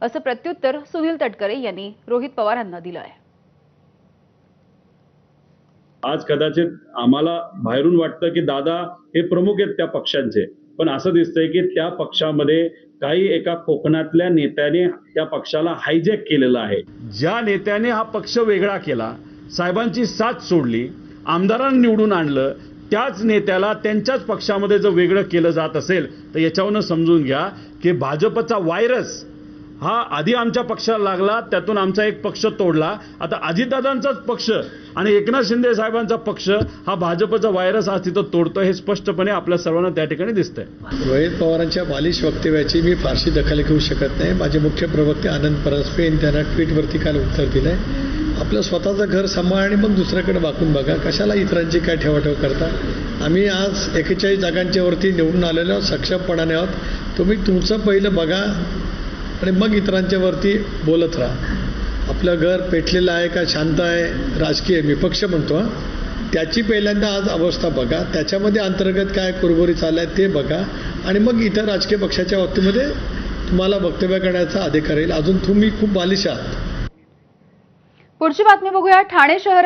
असं प्रत्युत्तर सुनील तटकरे यांनी रोहित पवार यांना दिलं आहे। आज कदाचित आम्हाला बाहेरून वाटतं की दादा हे प्रमुख आहेत त्या पक्षांचे, पण असं दिसतंय की त्या पक्षामध्ये काही एका कोकणातल्या नेत्याने त्या पक्षाला हायजॅक केलेलं आहे। ज्या नेत्याने हा पक्ष वेगळा केला, साहेबांची साथ सोडली, आमदारांना निवडून आणलं, त्याच नेत्याला त्यांच्याच पक्षामध्ये जर वेगळं केलं जात असेल तर याच्यावरून समजून घ्या की भाजपचा व्हायरस हा आधी आमच्या पक्षाला लागला, त्यातून आमचा एक पक्ष तोडला, आता अजितदादांचाच पक्ष आणि एकनाथ शिंदे साहेबांचा पक्ष हा भाजपचा व्हायरस आज तिथं तोडतोय, हे स्पष्टपणे आपल्या सर्वांना त्या ठिकाणी दिसतंय। रोहित पवारांच्या बालिश वक्तव्याची मी फारशी दखल घेऊ शकत नाही। माझे मुख्य प्रवक्ते आनंद परस्पे यांनी त्यांना ट्विटवरती काल उत्तर दिलंय, आपलं स्वतःचं घर सांभाळ आणि मग दुसऱ्याकडे वाकून बघा, कशाला इतरांची काय ठेवाठेव करता। आम्ही आज 41 जागांच्या वरती निवडून आलेलो आहोत, सक्षमपणाने आहोत। तुम्ही तुमचं पहिलं बघा आणि मग इतरांच्या वरती बोलत राहा। आपलं घर पेटलेलं आहे का शांत आहे, राजकीय मी पक्ष म्हणतो त्याची पहिल्यांदा आज अवस्था बघा, त्याच्यामध्ये अंतर्गत काय कुरबुरी चाललाय ते बघा आणि मग इतर राजकीय पक्षाच्या बाबतीमध्ये तुम्हाला वक्तव्य करण्याचा अधिकार येईल। अजून तुम्ही खूप बालिश आहात। पुढची बातमी बघूया। ठाणे शहर